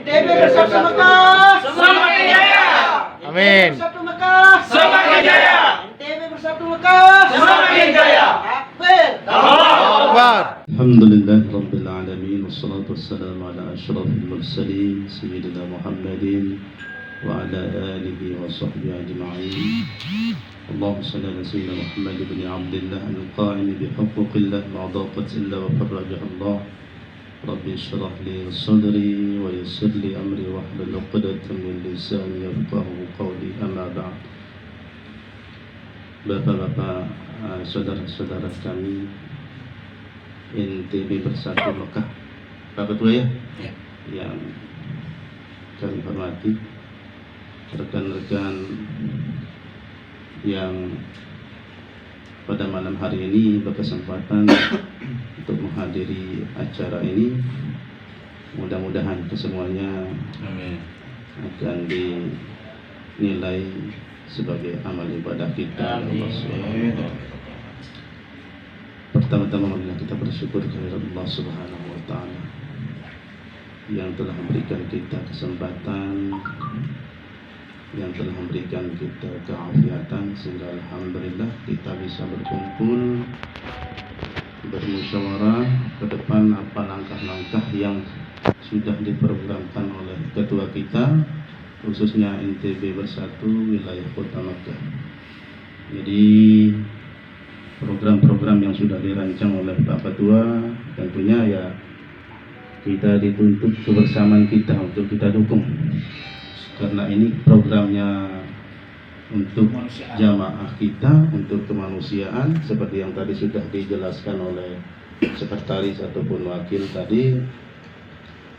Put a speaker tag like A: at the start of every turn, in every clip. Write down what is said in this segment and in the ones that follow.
A: NTB Bersatu Mekah
B: Semakin jaya.
A: NTB
C: Amin.
A: Bersatu Mekah
B: Semakin jaya.
A: NTB Bersatu Mekah
B: Semakin jaya.
A: Takbir.
C: Akbar.
D: Alhamdulillah Rabbil Alamin. Wassalatu wassalamu ala ashrafil mursalin Sayyidina Muhammadin wa ala alihi wa sahbihi ajma'in. Allahumma salli ala Sayyidina Muhammad ibn Abdillah al-qa'im bihuquqillah ma'adaqat illa wa farrajah Allah. Rabbi syrah li sadri wa yassir li amri wa hlul 'uqdatam min lisani yafqahu qawli. Amma ba'd. Bapak-bapak, saudara-saudara kami NTB Bersatu Mekah, Pak Ketua ya, yang kami hormati, rekan-rekan yang pada malam hari ini berkesempatan untuk menghadiri acara ini. Mudah-mudahan kesemuanya akan dinilai sebagai amal ibadah kita. Pertama-tama marilah kita bersyukur kepada Allah Subhanahu wa taala yang telah memberikan kita kesempatan, yang telah memberikan kita keafiatan, sehingga alhamdulillah kita bisa berkumpul bermusyawarah ke depan apa langkah-langkah yang sudah diprogramkan oleh ketua kita, khususnya NTB Bersatu wilayah Kota Mekah. Jadi program-program yang sudah dirancang oleh Pak Ketua tentunya ya kita dituntut kebersamaan kita untuk kita dukung, karena ini programnya untuk jamaah kita, untuk kemanusiaan, seperti yang tadi sudah dijelaskan oleh sekretaris ataupun wakil tadi.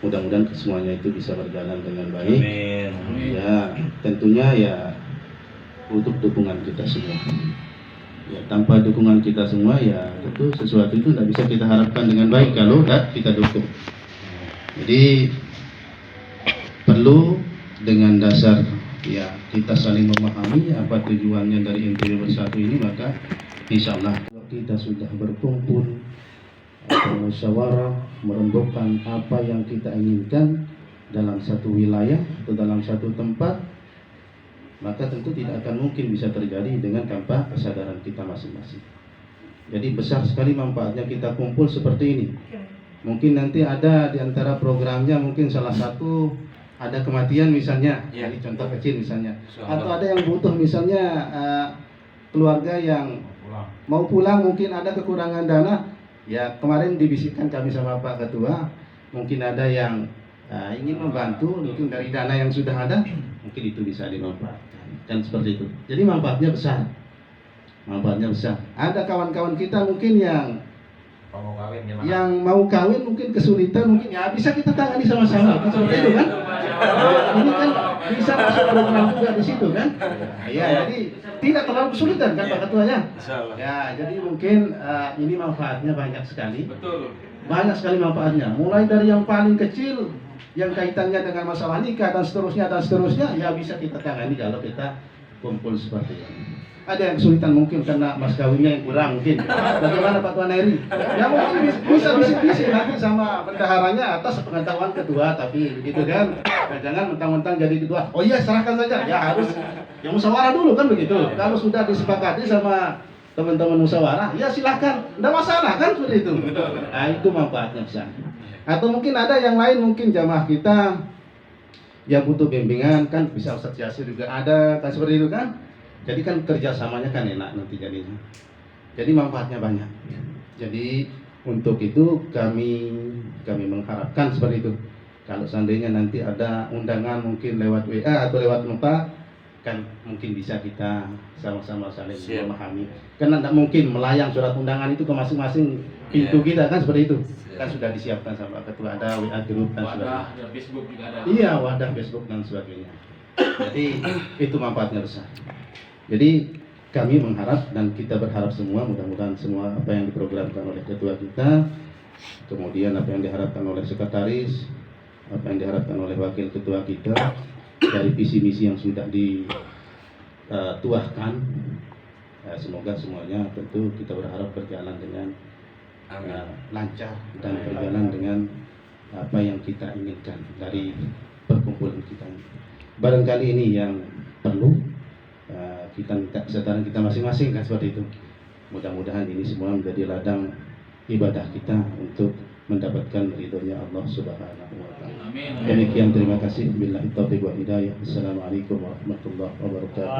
D: Mudah-mudahan semuanya itu bisa berjalan dengan baik.
B: Amin.
D: Ya, tentunya ya butuh dukungan kita semua. Ya, tanpa dukungan kita semua ya tentu sesuatu itu tidak bisa kita harapkan dengan baik kalau tidak kita dukung. Jadi perlu dengan dasar ya kita saling memahami apa tujuannya dari NTB Bersatu ini, maka insya Allah kita sudah berkumpul bermusyawarah merembukkan apa yang kita inginkan dalam satu wilayah atau dalam satu tempat, maka tentu tidak akan mungkin bisa terjadi dengan tanpa kesadaran kita masing-masing. Jadi besar sekali manfaatnya kita kumpul seperti ini. Mungkin nanti ada di antara programnya, mungkin salah satu ada kematian misalnya, jadi contoh kecil misalnya, atau ada yang butuh misalnya keluarga yang mau pulang, mungkin ada kekurangan dana. Ya kemarin dibisikkan kami sama Pak Ketua, mungkin ada yang ingin membantu, mungkin dari dana yang sudah ada, mungkin itu bisa dimanfaatkan, kan seperti itu. Jadi manfaatnya besar, manfaatnya besar. Ada kawan-kawan kita mungkin yang mau kawin mungkin kesulitan, mungkin ya bisa kita tangani sama-sama, kan seperti itu kan? Ini kan bisa masuk program juga di situ kan? Ya, jadi tidak terlalu kesulitan kan Pak Ketua ya? Ya, jadi mungkin ini manfaatnya banyak sekali.
B: Betul.
D: Banyak sekali manfaatnya. Mulai dari yang paling kecil yang kaitannya dengan masalah nikah dan seterusnya, ya bisa kita tangani kalau kita kumpul seperti ini. Ada yang kesulitan mungkin karena mas kawinnya yang kurang mungkin. Bagaimana Pak Tuan Eri? Ya mungkin bisa bisik-bisik nanti sama bendaharanya atas pengetahuan ketua, tapi begitu kan. Jangan mentang-mentang jadi ketua. Oh iya serahkan saja. Ya harus yang musyawarah dulu kan begitu. Kalau sudah disepakati sama teman-teman musyawarah, ya silakan. Tidak masalah kan seperti itu. Nah itu manfaatnya besar. Atau mungkin ada yang lain, mungkin jamaah kita yang butuh bimbingan kan bisa Ustadz Yasir juga ada kan seperti itu kan. Jadi kan kerjasamanya kan enak nanti jadinya. Jadi manfaatnya banyak. Jadi untuk itu kami mengharapkan seperti itu. Kalau seandainya nanti ada undangan mungkin lewat WA atau lewat nota, kan mungkin bisa kita sama-sama saling memahami. Karena tidak mungkin melayang surat undangan itu ke masing-masing pintu kita kan seperti itu. Kan sudah disiapkan sama ketua, ada WA group dan sebagainya.
B: Wadah Facebook juga ada.
D: Iya, wadah Facebook dan sebagainya. Jadi itu manfaatnya besar. Jadi kami mengharap dan kita berharap semua, mudah-mudahan semua apa yang diprogramkan oleh ketua kita, kemudian apa yang diharapkan oleh sekretaris, apa yang diharapkan oleh wakil ketua kita, dari visi misi yang sudah dituahkan, semoga semuanya tentu kita berharap berjalan dengan lancar dan berjalan dengan apa yang kita inginkan dari barangkali ini yang perlu kita minta kesadaran kita masing-masing kan seperti itu. Mudah-mudahan ini semua menjadi ladang ibadah kita untuk mendapatkan ridhonya Allah Subhanahu wa taala.
B: Amin.
D: Demikian, terima kasih. Billahi taufiq wal hidayah. Assalamualaikum warahmatullahi wabarakatuh.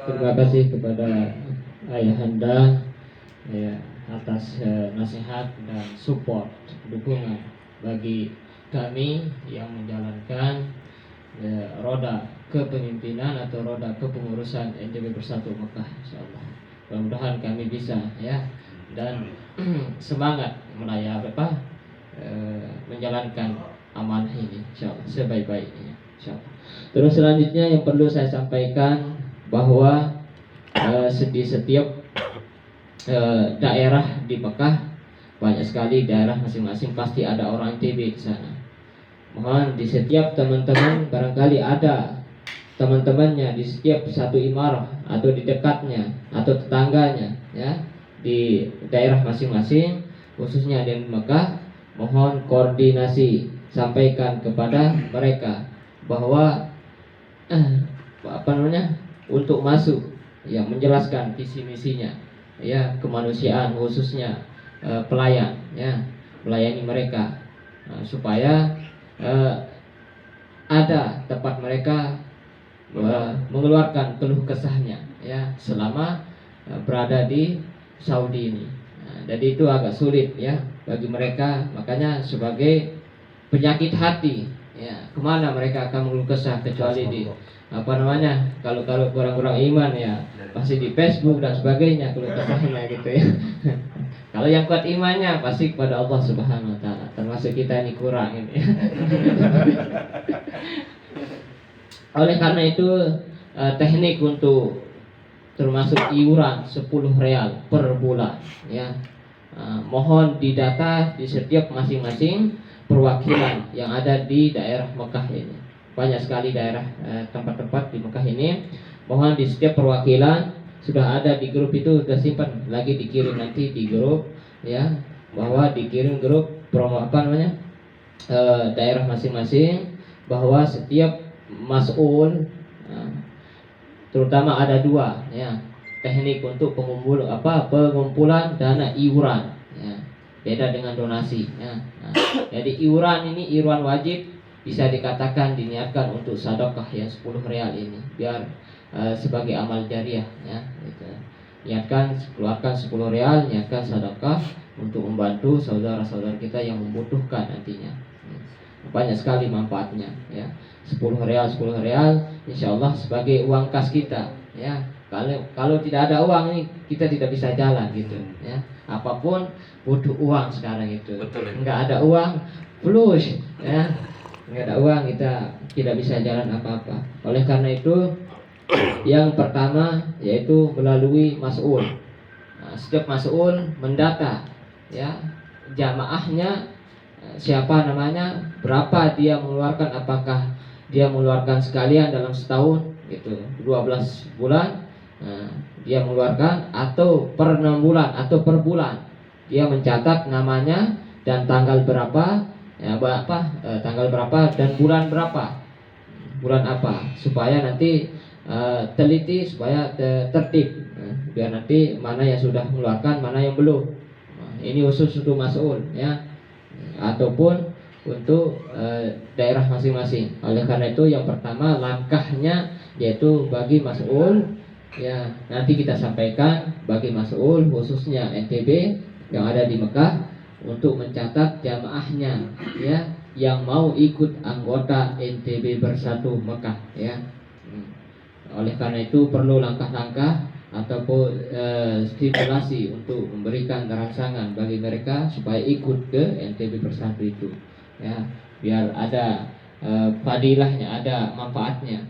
C: Terima kasih kepada Ayahanda ya, atas nasihat dan support dukungan bagi kami yang menjalankan roda kepemimpinan atau roda kepengurusan NTB Bersatu Mekah, insyaallah. Mudah-mudahan kami bisa ya dan semangat menjalankan amanah ini insyaallah sebaik-baiknya insyaallah. Terus selanjutnya yang perlu saya sampaikan bahwa di setiap daerah di Mekah, banyak sekali daerah masing-masing pasti ada orang NTB di sana. Mohon di setiap teman-teman barangkali ada teman-temannya di setiap satu imarah atau di dekatnya atau tetangganya ya di daerah masing-masing, khususnya di Mekah, mohon koordinasi, sampaikan kepada mereka bahwa untuk masuk ya menjelaskan visi misinya ya kemanusiaan, khususnya pelayan ya, melayani mereka supaya ada tempat mereka mengeluarkan keluh kesahnya ya selama berada di Saudi ini. Jadi itu agak sulit ya bagi mereka, makanya sebagai penyakit hati ya kemana mereka akan mengeluh kesah kecuali di kalau kurang-kurang iman ya pasti di Facebook dan sebagainya keluh kesahnya gitu ya. Kalau yang kuat imannya pasti kepada Allah Subhanahu wa taala. Termasuk kita ini kurang ini. Oleh karena itu teknik untuk termasuk iuran 10 real per bulan ya. Mohon didata di setiap masing-masing perwakilan yang ada di daerah Mekah ini. Banyak sekali daerah tempat-tempat di Mekah ini. Mohon di setiap perwakilan sudah ada di grup itu, sudah simpan lagi dikirim nanti di grup ya, bahwa dikirim grup promo daerah masing-masing, bahwa setiap mas'ul terutama ada 2 ya teknik untuk pengumpulan dana iuran ya, beda dengan donasi ya. Jadi iuran ini iuran wajib bisa dikatakan diniatkan untuk sedekah yang 10 real ini biar sebagai amal jariah ya gitu. Niatkan keluarkan 10 real, niatkan sedekah untuk membantu saudara-saudara kita yang membutuhkan nantinya. Banyak sekali manfaatnya ya. 10 real insyaallah sebagai uang kas kita ya. Kalau tidak ada uang ini kita tidak bisa jalan gitu ya. Apapun butuh uang sekarang itu.
B: Betul.
C: Enggak ada uang plus ya. Enggak ada uang kita tidak bisa jalan apa-apa. Oleh karena itu yang pertama yaitu melalui mas'ul. Setiap mas'ul mendata ya jamaahnya siapa namanya, berapa dia mengeluarkan, apakah dia mengeluarkan sekalian dalam setahun gitu 12 bulan dia mengeluarkan, atau per 6 bulan atau per bulan dia mencatat namanya dan tanggal berapa ya, tanggal berapa dan bulan berapa, bulan apa, supaya nanti teliti, supaya tertib biar nanti mana yang sudah mengeluarkan, mana yang belum. Ini khusus untuk mas'ul ya, ataupun untuk daerah masing-masing. Oleh karena itu yang pertama langkahnya yaitu bagi mas'ul ya, nanti kita sampaikan bagi mas'ul khususnya NTB yang ada di Mekah untuk mencatat jamaahnya ya yang mau ikut anggota NTB Bersatu Mekah ya. Oleh karena itu perlu langkah-langkah ataupun stimulasi untuk memberikan rangsangan bagi mereka supaya ikut ke NTB Bersatu itu ya, biar ada fadilahnya, ada manfaatnya.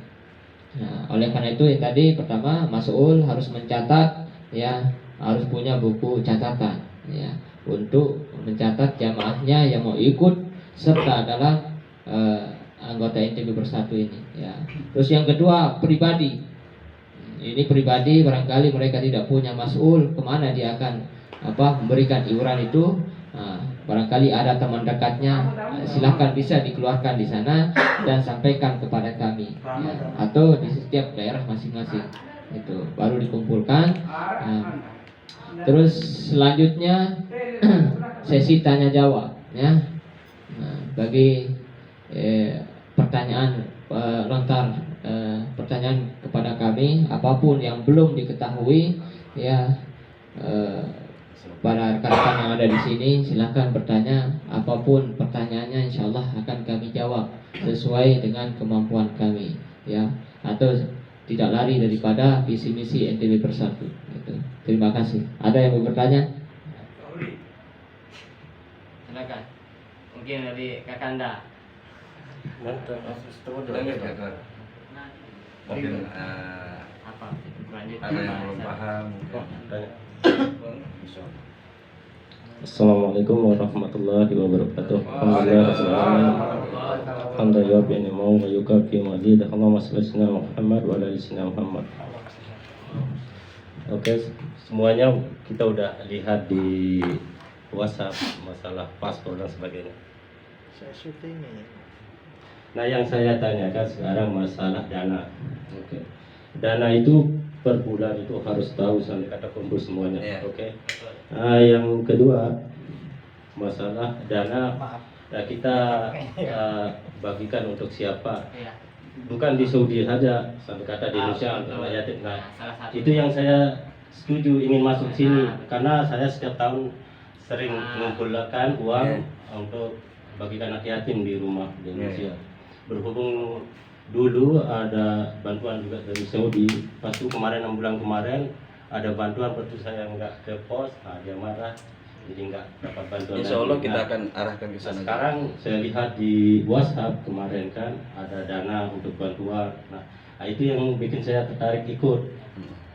C: Nah, oleh karena itu tadi pertama mas'ul harus mencatat ya, harus punya buku catatan ya untuk mencatat jamaahnya yang mau ikut serta dalam anggota NTB Bersatu ini ya. Terus yang kedua pribadi. Ini pribadi barangkali mereka tidak punya mas'ul, kemana dia akan memberikan iuran itu. Nah, barangkali ada teman dekatnya, silahkan bisa dikeluarkan di sana dan sampaikan kepada kami, ya. Atau di setiap daerah masing-masing itu baru dikumpulkan. Terus selanjutnya sesi tanya jawab, ya. Bagi pertanyaan lontar pertanyaan kepada kami, apapun yang belum diketahui, ya, para rekan-rekan yang ada di sini silahkan bertanya, apapun pertanyaannya insya Allah akan kami jawab sesuai dengan kemampuan kami, ya, atau tidak lari daripada visi misi NTB Bersatu. Gitu. Terima kasih. Ada yang mau bertanya? Silakan. Mungkin dari Kakanda.
E: Mungkin
C: Apa? Lanjut.
E: ada yang belum paham.
F: Assalamualaikum warahmatullahi wabarakatuh. Alhamdulillah bi mau wa yukafi madid. Allahumma shalli ala Muhammad wa ala ali Muhammad. Oke, semuanya kita udah lihat di WhatsApp masalah paspor dan sebagainya. Nah, yang saya tanyakan sekarang masalah dana. Oke. Dana itu per bulan itu harus tahu sampai kata kumpul semuanya. Oke. Nah, yang kedua masalah dana, nah, kita bagikan untuk siapa? Bukan di Saudi saja, sampai kata di Indonesia untuk yatim. Nah, itu yang saya setuju ingin masuk sini karena saya setiap tahun sering mengumpulkan uang untuk bagikan anak yatim di rumah di Indonesia. Berhubung dulu ada bantuan juga dari Saudi, pas itu kemarin 6 bulan kemarin ada bantuan, waktu saya nggak ke pos, nah dia marah, jadi nggak dapat bantuan.
E: Insya Allah
F: lagi.
E: kita
F: Nah,
E: akan arahkan ke sana.
F: sekarang saya lihat di WhatsApp kemarin kan ada dana untuk bantuan. Nah, itu yang bikin saya tertarik ikut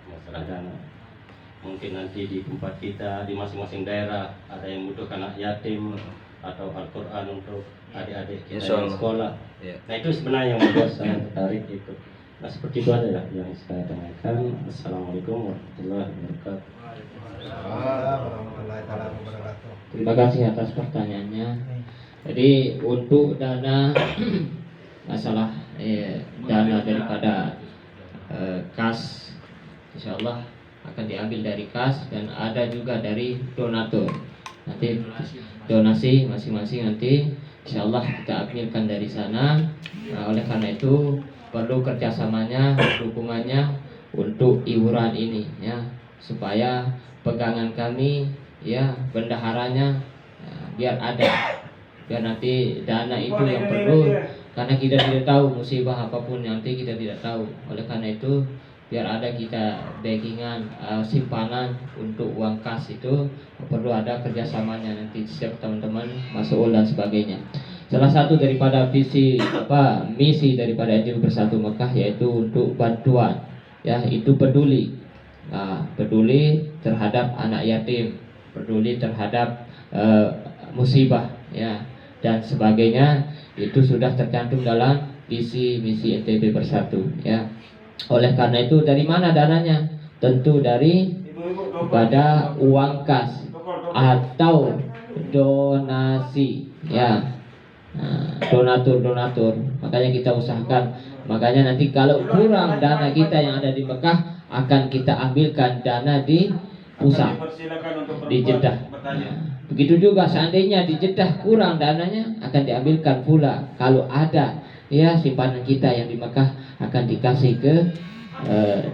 F: masalah dana. Mungkin nanti di tempat kita di masing-masing daerah ada yang butuh anak yatim atau Al-Quran untuk adik-adik kita
E: Insya
F: yang
E: Allah.
F: sekolah.
E: Ya.
F: Nah, itu sebenarnya yang membuat saya tertarik ikut. Nah, seperti itu aja ya yang saya tanyakan. Assalamualaikum warahmatullahi wabarakatuh.
C: Terima kasih atas pertanyaannya. Jadi untuk dana masalah dana daripada kas, insya Allah akan diambil dari kas dan ada juga dari donatur. Nanti donasi masing-masing nanti insya Allah kita ambilkan dari sana. Nah, oleh karena itu perlu kerjasamanya, dukungannya untuk iuran ini, ya, supaya pegangan kami, ya, bendaharanya, ya, biar ada, biar nanti dana itu yang perlu, karena kita tidak tahu musibah apapun nanti kita tidak tahu. Oleh karena itu biar ada kita backingan, simpanan untuk uang kas itu perlu ada kerjasamanya nanti setiap teman-teman masuk dan sebagainya. Salah satu daripada misi daripada NTB Bersatu Mekah yaitu untuk bantuan, ya, itu peduli, peduli terhadap anak yatim, peduli terhadap musibah, ya, dan sebagainya. Itu sudah tercantum dalam visi misi NTB Bersatu, ya. Oleh karena itu dari mana dananya? Tentu dari pada uang kas atau donasi, ya. Donatur. Makanya kita usahakan. Makanya nanti kalau kurang dana kita yang ada di Mekah akan kita ambilkan dana di pusat, di Jeddah. Begitu juga seandainya di Jeddah kurang dananya akan diambilkan pula. Kalau ada, ya, simpanan kita yang di Mekah akan dikasih ke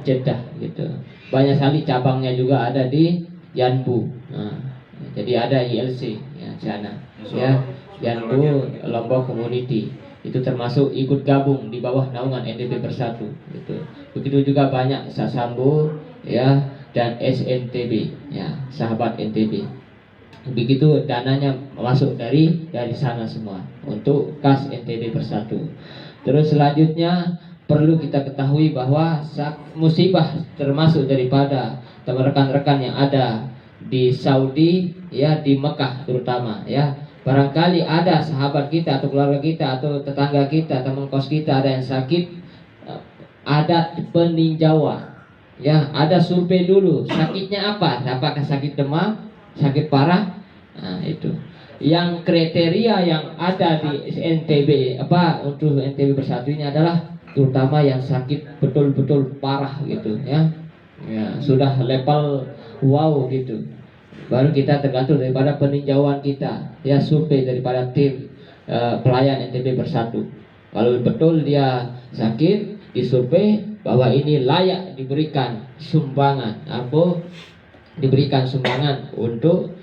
C: Jeddah gitu. Banyak sekali cabangnya juga ada di Yanbu. Jadi ada ILC, ya, sana, ya, Yanbu Lombok Community itu termasuk ikut gabung di bawah naungan NTB Bersatu gitu. Begitu juga banyak Sasambu, ya, dan SNTB, ya, sahabat NTB. Begitu dananya masuk dari sana semua untuk kas NTB Bersatu. Terus selanjutnya perlu kita ketahui bahwa musibah termasuk daripada rekan-rekan yang ada di Saudi, ya, di Mekah terutama, ya. Barangkali ada sahabat kita atau keluarga kita atau tetangga kita, teman kos kita ada yang sakit, ada peninjauan, ya, ada survei dulu sakitnya apa, apakah sakit demam, sakit parah, nah itu. yang kriteria yang ada di NTB untuk NTB Bersatu ini adalah terutama yang sakit betul-betul parah gitu ya. Ya, sudah level wow gitu. Baru kita tergantung daripada peninjauan kita, ya survei daripada tim pelayan NTB Bersatu. Kalau betul dia sakit, disurvei bahwa ini layak diberikan sumbangan diberikan sumbangan untuk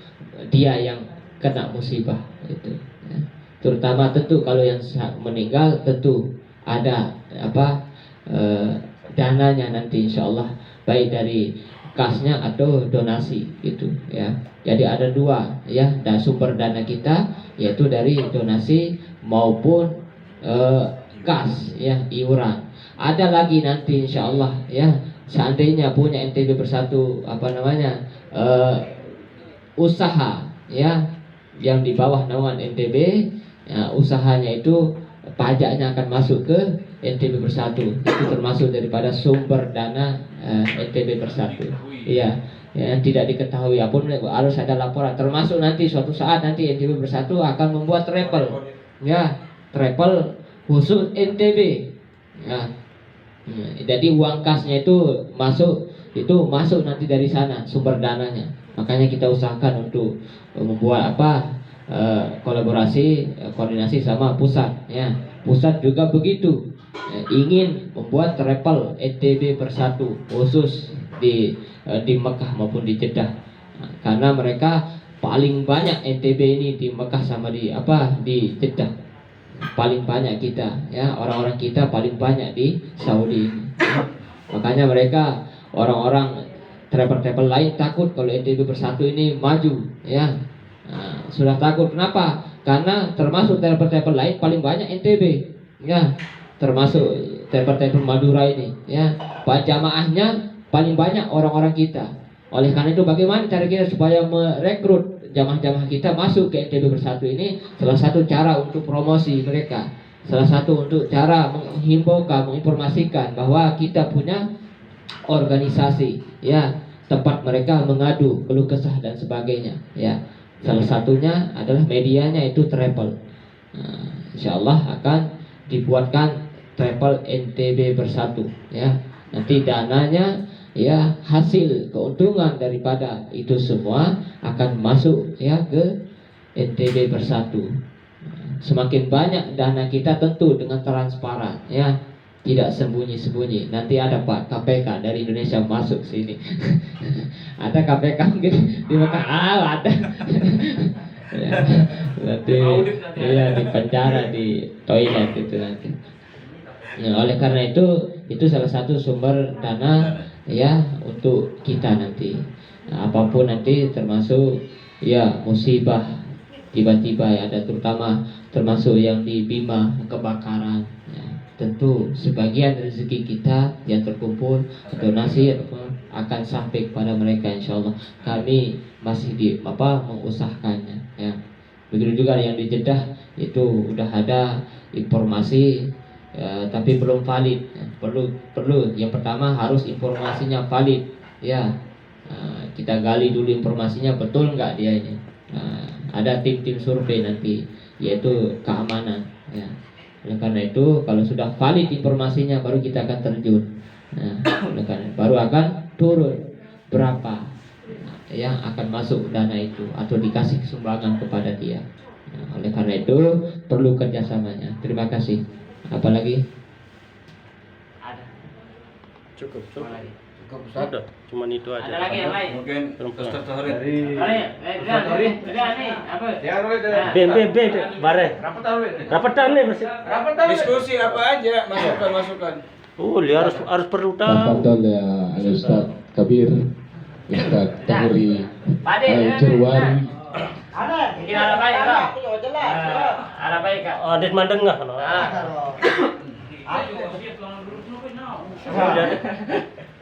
C: dia yang kena musibah itu ya. Terutama tentu kalau yang meninggal tentu ada dananya nanti insyaallah baik dari kasnya atau donasi gitu ya. Jadi ada dua ya, dan sumber dana kita yaitu dari donasi maupun kas ya, iuran. Ada lagi nanti insyaallah ya, seandainya punya NTB Bersatu usaha ya yang di bawah naungan NTB ya, usahanya itu pajaknya akan masuk ke NTB Bersatu. Itu termasuk daripada sumber dana NTB Bersatu. Iya, yang tidak diketahui pun harus ada laporan. Termasuk nanti suatu saat nanti NTB Bersatu akan membuat travel, ya travel khusus NTB. Ya. Jadi uang kasnya itu masuk nanti dari sana sumber dananya. Makanya kita usahakan untuk membuat kolaborasi koordinasi sama pusat ya. Pusat juga begitu ingin membuat travel NTB Bersatu khusus di Mekah maupun di Jeddah. Karena mereka paling banyak NTB ini di Mekah sama di Jeddah. Paling banyak kita ya, orang-orang kita paling banyak di Saudi. Makanya mereka orang-orang travel lain takut kalau NTB Bersatu ini maju ya. Sudah takut. Kenapa? Karena termasuk travel lain paling banyak NTB ya, termasuk travel Madura ini ya, jamaahnya paling banyak orang-orang kita. Oleh karena itu bagaimana cara kita supaya merekrut jamaah-jamaah kita masuk ke NTB Bersatu ini? Salah satu cara untuk promosi mereka, salah satu untuk cara menginformasikan bahwa kita punya organisasi ya, tempat mereka mengadu keluh kesah dan sebagainya ya. Salah satunya adalah medianya itu travel. Insyaallah akan dibuatkan travel NTB Bersatu ya. Nanti dananya ya, hasil keuntungan daripada itu semua akan masuk ya ke NTB Bersatu. Semakin banyak dana kita tentu dengan transparan ya, tidak sembunyi-sembunyi. Nanti ada Pak KPK dari Indonesia masuk sini. Ada KPK mungkin di Mekah ada. Ya, nanti ya di penjara, di toilet itu nanti. Nah, oleh karena itu salah satu sumber dana ya untuk kita nanti. Nah, apapun nanti termasuk ya musibah tiba-tiba ya, ada termasuk yang di Bima kebakaran ya. Tentu sebagian rezeki kita yang terkumpul donasi akan sampai kepada mereka insyaallah. Kami masih mengusahakannya ya. Begitu juga yang di Jeddah itu udah ada informasi ya, tapi belum valid ya. Perlu yang pertama harus informasinya valid ya. Kita gali dulu informasinya betul nggak dia ini. Ada tim survei nanti yaitu keamanan ya. Oleh karena itu kalau sudah valid informasinya baru kita akan terjun. Nah, oleh karena baru akan turun berapa yang akan masuk dana itu atau dikasih sumbangan kepada dia. Nah, oleh karena itu perlu kerjasamanya. Terima kasih. Apalagi?
F: Cukup. Ada, cuman itu aja.
B: Ada lagi yang lain?
E: Mungkin Ustaz Tohrid.
F: B, bare. Rapatan nih masih.
E: Diskusi apa aja, masukan.
F: Dia harus perlu tahu.
G: Tafadhol ya Ustaz Kabir, Ustaz Tohri, Cerwari.
B: Mungkin ada baik lah. Ada baik kak.
F: Adet mandeng nggak?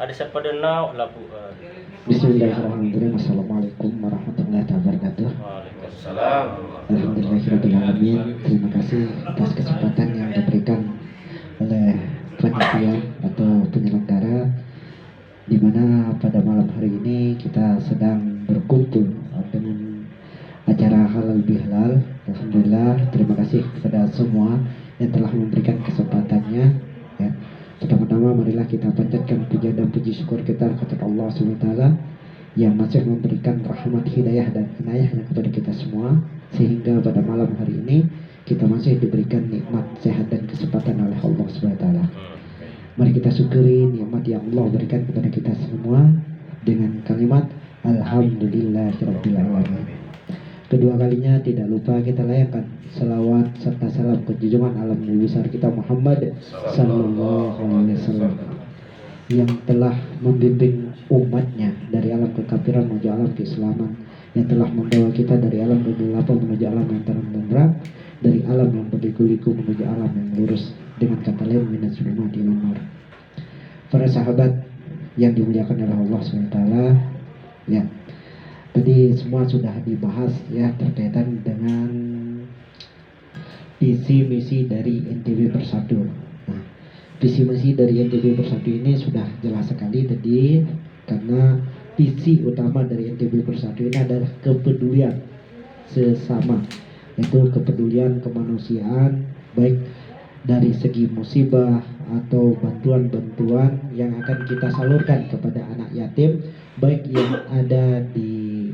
F: Ada siapa denau lapu.
G: Bismillahirrahmanirrahim. Assalamualaikum warahmatullahi wabarakatuh.
E: Waalaikumsalam.
G: Alhamdulillahirrahmanirrahim. Terima kasih atas kesempatan yang diberikan oleh panitia atau penyelenggara, di mana pada malam hari ini kita sedang berkumpul dengan acara halal bihalal taala. Terima kasih kepada semua yang telah memberikan kesempatannya. Ya. Pertama-tama marilah kita panjatkan puja dan puji syukur kita kepada Allah Subhanahu wa taala yang masih memberikan rahmat, hidayah dan inayahnya kepada kita semua, sehingga pada malam hari ini kita masih diberikan nikmat sehat dan kesempatan oleh Allah Subhanahu wa taala. Mari kita syukuri nikmat yang Allah berikan kepada kita semua dengan kalimat alhamdulillahirabbil alamin. Kedua kalinya tidak lupa kita layakkan selawat serta salam ke junjungan alam nabi besar kita Muhammad sallallahu alaihi wasallam yang telah membimbing umatnya dari alam kekafiran menuju alam keislaman, yang telah membawa kita dari alam kegelapan menuju alam yang terang benderang, dari alam yang berliku-liku menuju alam yang lurus, dengan kata lain minas zulumati ilan nur. Para sahabat yang dimuliakan oleh Allah SWT, ya, tadi semua sudah dibahas ya terkaitan dengan visi misi dari NTB Bersatu. Nah, visi misi dari NTB Bersatu ini sudah jelas sekali tadi, karena visi utama dari NTB Bersatu ini adalah kepedulian sesama, yaitu kepedulian kemanusiaan, baik dari segi musibah atau bantuan-bantuan yang akan kita salurkan kepada anak yatim, baik yang ada di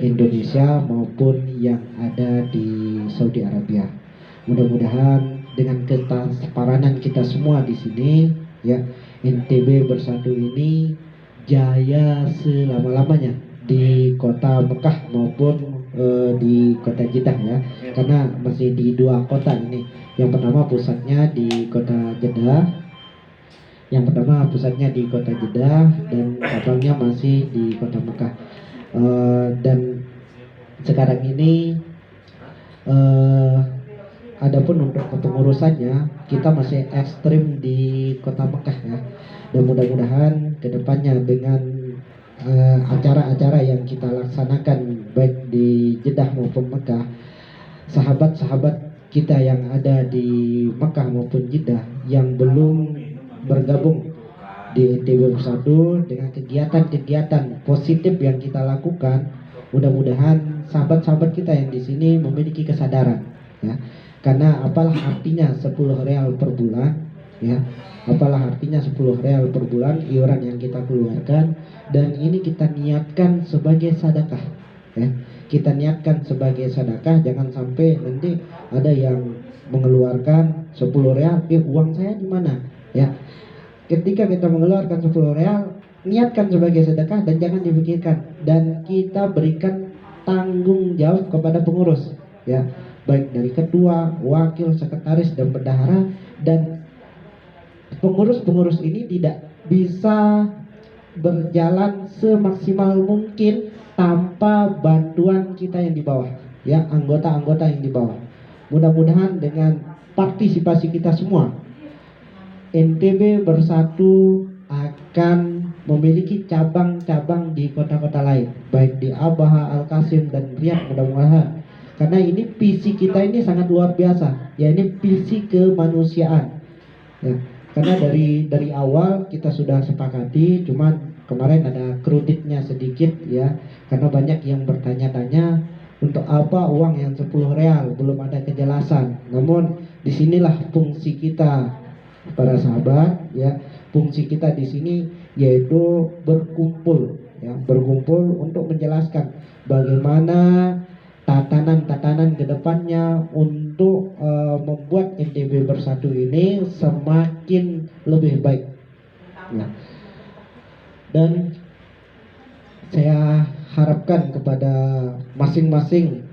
G: Indonesia maupun yang ada di Saudi Arabia. Mudah-mudahan dengan ketransparan kita semua di sini, ya, NTB Bersatu ini jaya selama-lamanya di kota Mekah maupun di kota Jeddah, ya, karena masih di dua kota ini. Yang pertama pusatnya di kota Jeddah, dan cabangnya masih di kota Mekah. Dan sekarang ini adapun untuk kepengurusannya kita masih ekstrim di kota Mekah, ya. Dan mudah-mudahan kedepannya dengan acara-acara yang kita laksanakan baik di Jeddah maupun Mekah, sahabat-sahabat kita yang ada di Mekah maupun Jeddah yang belum bergabung di NTB Bersatu, dengan kegiatan-kegiatan positif yang kita lakukan, mudah-mudahan sahabat-sahabat kita yang di sini memiliki kesadaran, ya. Karena apalah artinya 10 real per bulan, ya, apalah artinya 10 real per bulan iuran yang kita keluarkan, dan ini kita niatkan sebagai sedekah, ya. Kita niatkan sebagai sedekah, jangan sampai nanti ada yang mengeluarkan 10 real, uang saya di mana, ya. Ketika kita mengeluarkan 10 real, niatkan sebagai sedekah dan jangan dipikirkan, dan kita berikan tanggung jawab kepada pengurus, ya, baik dari ketua, wakil, sekretaris, dan bendahara. Dan pengurus-pengurus ini tidak bisa berjalan semaksimal mungkin tanpa bantuan kita yang di bawah, ya, anggota-anggota yang di bawah. Mudah-mudahan dengan partisipasi kita semua, NTB Bersatu akan memiliki cabang-cabang di kota-kota lain, baik di Abaha, Al-Qasim, dan Riyadh, mudah-mudahan. Karena ini visi kita ini sangat luar biasa, ya, ini visi kemanusiaan, ya. Karena dari awal kita sudah sepakati, cuman kemarin ada kreditnya sedikit, ya, karena banyak yang bertanya-tanya untuk apa uang yang 10 real, belum ada kejelasan. Namun disinilah fungsi kita para sahabat, ya, fungsi kita di sini yaitu berkumpul, ya, berkumpul untuk menjelaskan bagaimana tatanan-tatanan kedepannya untuk membuat NTB Bersatu ini semakin lebih baik, ya. Dan saya harapkan kepada masing-masing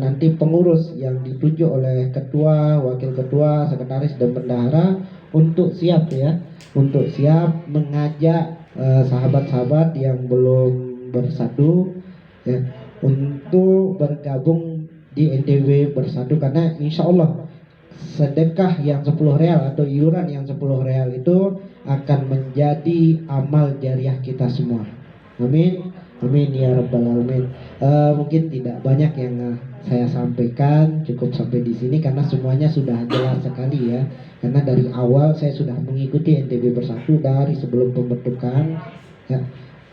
G: nanti pengurus yang ditunjuk oleh ketua, wakil ketua, sekretaris, dan bendahara untuk siap, ya, untuk siap mengajak sahabat-sahabat yang belum bersatu, ya, untuk bergabung di NTB Bersatu. Karena insya Allah sedekah yang 10 real atau iuran yang 10 real itu akan menjadi amal jariah kita semua. Amin, amin ya rabbal alamin. Mungkin tidak banyak yang saya sampaikan, cukup sampai di sini karena semuanya sudah jelas sekali, ya. Karena dari awal saya sudah mengikuti NTB Bersatu dari sebelum pembentukan, ya.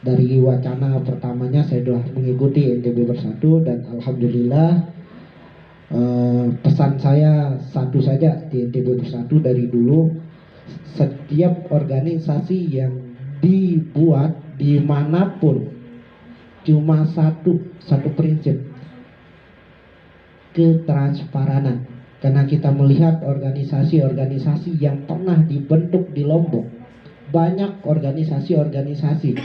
G: Dari wacana pertamanya saya sudah mengikuti NTB Bersatu, dan alhamdulillah pesan saya satu saja di NTB Bersatu dari dulu, setiap organisasi yang dibuat dimanapun cuma satu prinsip, ketransparanan. Karena kita melihat organisasi-organisasi yang pernah dibentuk di Lombok, banyak organisasi-organisasi,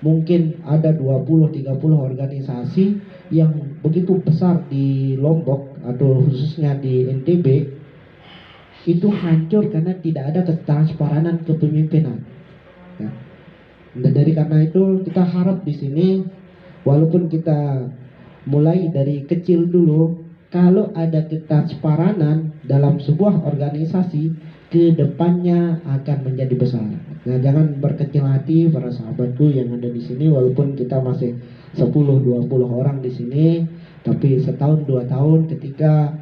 G: mungkin ada 20-30 organisasi yang begitu besar di Lombok atau khususnya di NTB, itu hancur karena tidak ada ketransparanan kepemimpinan. Ya. Dan dari karena itu kita harap di sini, walaupun kita mulai dari kecil dulu, kalau ada ketransparanan dalam sebuah organisasi, ke depannya akan menjadi besar. Nah, jangan berkecil hati para sahabatku yang ada di sini, walaupun kita masih 10-20 orang di sini, tapi setahun 2 tahun ketika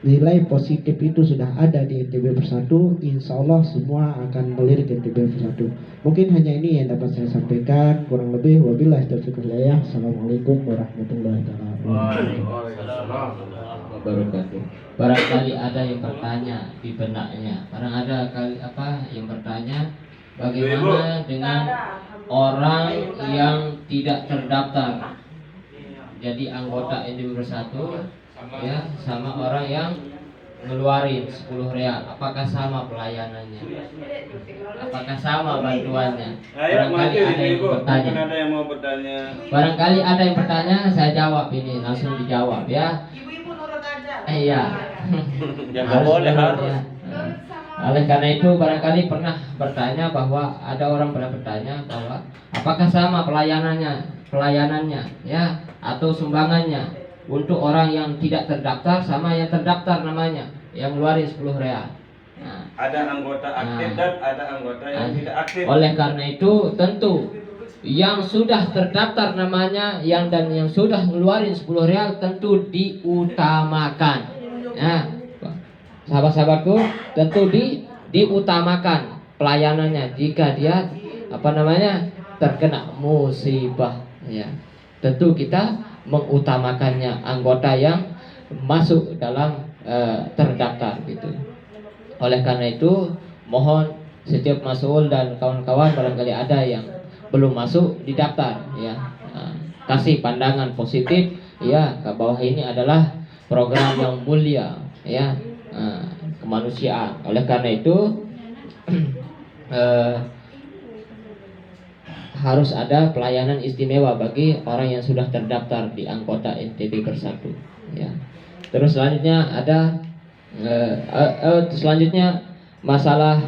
G: nilai positif itu sudah ada di NTB Bersatu, insya Allah semua akan melirik NTB Bersatu. Mungkin hanya ini yang dapat saya sampaikan, kurang lebih wabillahi taufiq wal hidayah. Assalamualaikum warahmatullahi
C: wabarakatuh. Barangkali ada yang bertanya di benaknya, barang ada kali apa yang bertanya, bagaimana dengan orang yang tidak terdaftar jadi anggota NTB Bersatu, ya, sama orang yang ngeluarin 10 real, apakah sama pelayanannya, apakah sama bantuannya? Barangkali ada yang bertanya.
E: Ada yang mau bertanya.
C: Barangkali ada yang bertanya, saya jawab ini, langsung dijawab ya.
A: Ibu-ibu nurut aja.
C: Iya.
E: Ya nggak boleh,
C: nurut,
E: harus.
C: ya. Oleh karena itu barangkali pernah bertanya bahwa ada orang pernah bertanya bahwa apakah sama pelayanannya, ya, atau sumbangannya untuk orang yang tidak terdaftar sama yang terdaftar namanya, yang ngeluarin 10 real. Nah,
E: Ada anggota aktif dan ada anggota yang tidak aktif.
C: oleh karena itu tentu yang sudah terdaftar namanya yang sudah ngeluarin 10 real tentu diutamakan. Nah, sahabat-sahabatku, tentu diutamakan pelayanannya jika dia terkena musibah, ya. Tentu kita mengutamakannya anggota yang masuk dalam terdaftar gitu. Oleh karena itu mohon setiap mas'ul dan kawan-kawan barangkali ada yang belum masuk didaftar, ya. Kasih pandangan positif, ya, ke bawah ini adalah program yang mulia, ya, kemanusiaan. Oleh karena itu harus ada pelayanan istimewa bagi orang yang sudah terdaftar di anggota NTB Bersatu, ya. Terus selanjutnya ada selanjutnya masalah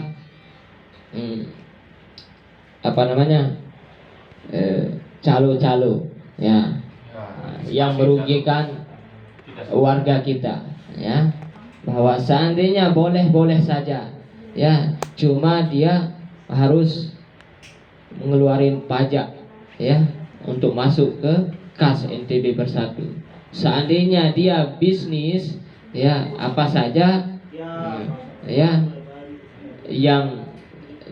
C: calo-calo, ya, yang merugikan warga kita, ya, bahwa seandainya boleh-boleh saja, ya, cuma dia harus mengeluarin pajak, ya, untuk masuk ke kas NTB Bersatu. Seandainya dia bisnis, ya, apa saja, ya, yang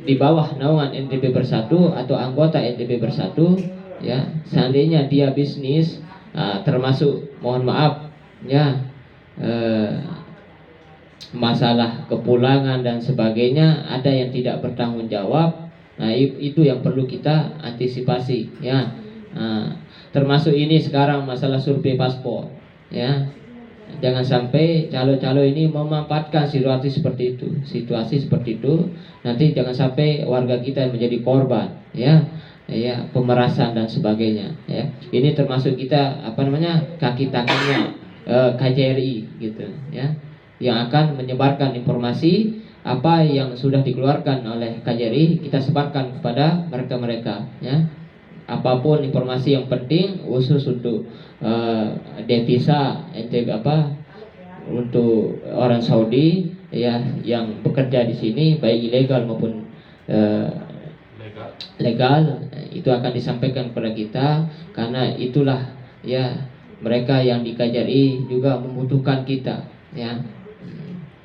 C: di bawah naungan NTB Bersatu atau anggota NTB Bersatu, ya, seandainya dia bisnis, termasuk mohon maaf, ya, masalah kepulangan dan sebagainya, ada yang tidak bertanggung jawab. Nah, itu yang perlu kita antisipasi, ya. Termasuk ini sekarang masalah survei paspor, ya. Jangan sampai calo-calo ini memanfaatkan situasi seperti itu. Nanti jangan sampai warga kita menjadi korban, ya, pemerasan dan sebagainya, ya. Ini termasuk kita kaki tangannya KJRI gitu, ya, yang akan menyebarkan informasi apa yang sudah dikeluarkan oleh KJRI, kita sebarkan kepada mereka-mereka, ya. Apapun informasi yang penting khusus untuk devisa untuk orang Saudi, ya, yang bekerja di sini baik ilegal maupun legal, itu akan disampaikan kepada kita, karena itulah, ya, mereka yang di KJRI juga membutuhkan kita, ya,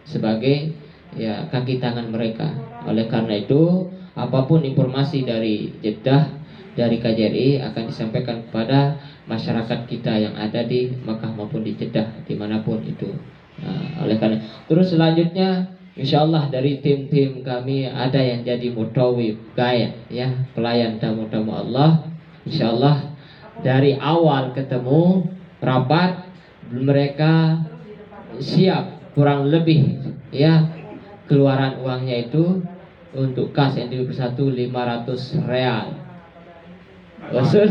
C: sebagai, ya, kaki tangan mereka. Oleh karena itu apapun informasi dari Jeddah dari KJRI akan disampaikan kepada masyarakat kita yang ada di Makkah maupun di Jeddah, dimanapun itu. Nah, oleh karena terus selanjutnya, insya Allah dari tim-tim kami ada yang jadi mutawif, guide, ya, pelayan tamu-tamu Allah. Insya Allah dari awal ketemu rapat mereka siap kurang lebih, ya, keluaran uangnya itu untuk kas NTB Bersatu 500 real. Maksud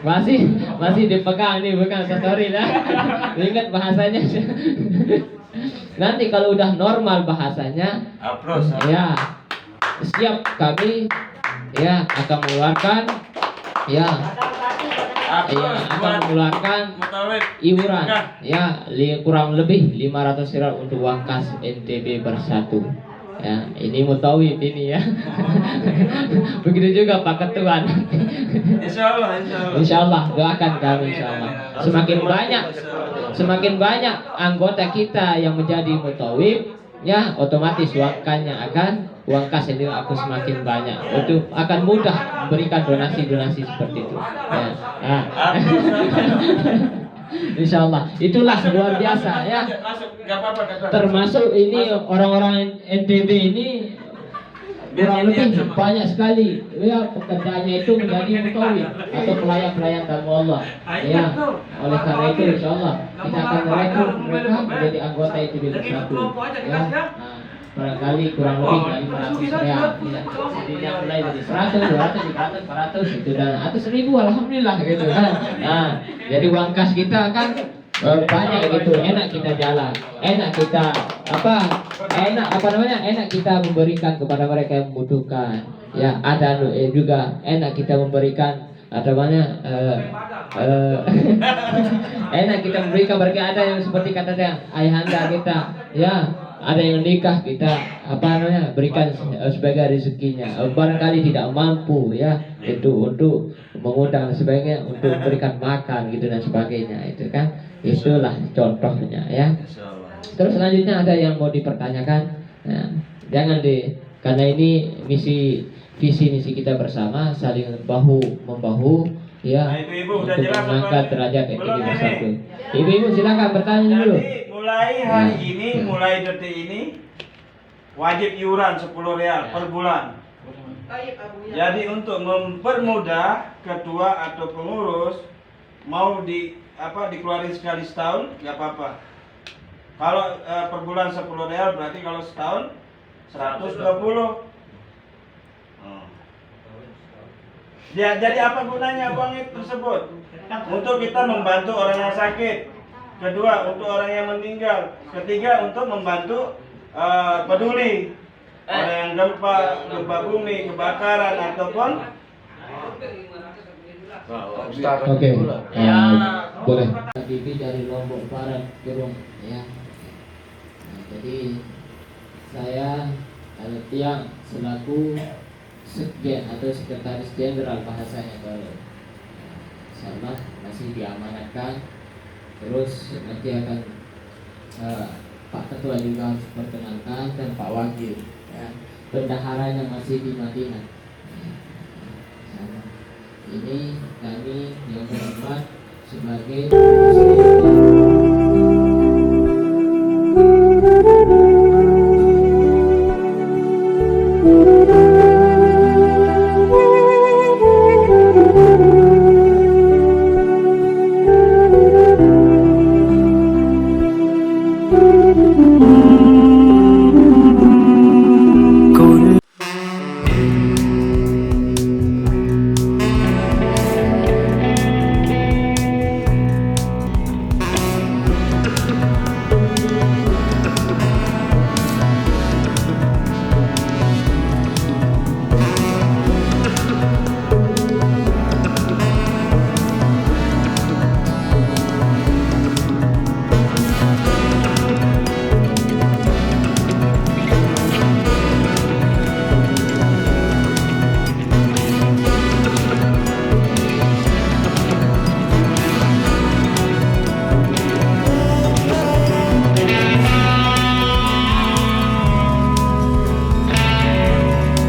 C: masih dipegang nih, bukan story lah. Ingat bahasanya. Nanti kalau udah normal bahasanya, ya siap kami, ya, akan mengeluarkan, ya, akan mengeluarkan iuran, ya, kurang lebih 500 real untuk uang kas NTB Bersatu. Ya, ini mutawif ini, ya. Begitu juga Pak Ketua. Insya Allah doakan kami, insya Allah. Semakin banyak anggota kita yang menjadi mutawif, ya, otomatis uang kas ini aku semakin banyak. Itu akan mudah memberikan donasi-donasi seperti itu. Ya. Insya Allah itulah luar biasa, ya. Termasuk ini orang-orang NTB ini kurang lebih banyak sekali, ya, pekerjaannya itu menjadi mutawif atau pelayan-pelayan tamu Allah, ya. Oleh karena itu insya Allah kita akan merekrut mereka menjadi anggota NTB Bersatu, ya. Barangkali kurang lebih dari 500 real, ya. Jadinya mulai dari 100, 200, 300, 400 itu dan atau 1000, alhamdulillah gitu kan. Nah, jadi uang kas kita kan banyak gitu, enak kita jalan, enak kita enak kita memberikan kepada mereka yang membutuhkan, ya. Ada juga enak kita memberikan enak kita memberikan mereka, ada yang seperti katanya ayahanda kita, ya, ada yang nikah kita berikan sebagai rezekinya. Barangkali tidak mampu, ya, itu untuk mengundang sebaiknya untuk memberikan makan gitu dan sebagainya, itu kan. Itulah contohnya, ya. Terus selanjutnya ada yang mau dipertanyakan, ya, jangan karena ini visi misi kita bersama, saling bahu membahu, ya,
E: Ibu-ibu
C: untuk mengangkat derajat NTB Bersatu.
E: Ya.
C: Ibu-ibu silakan bertanya dulu.
E: Jadi mulai hari ini, mulai detik ini wajib iuran 10 real per bulan. Jadi untuk mempermudah ketua atau pengurus mau dikeluarin sekali setahun nggak apa-apa. Kalau per bulan 10 real berarti kalau setahun 120. Ya, jadi apa gunanya uang itu tersebut? Untuk kita membantu orang yang sakit. Kedua, untuk orang yang meninggal. Ketiga, untuk membantu peduli orang yang gempa bumi, kebakaran ataupun
G: Oke, boleh.
C: Bibi dari Lombok Barat, Gerung, ya. Nah, jadi saya Tiang selaku sekjen atau sekretaris jenderal bahasanya kalau sama masih diamanatkan. Terus nanti akan Pak Ketua juga harus perkenalkan dan Pak Wakil, ya. Bendaharanya masih di Madinah. Ini kami yang berhormat sebagai
H: Muslim.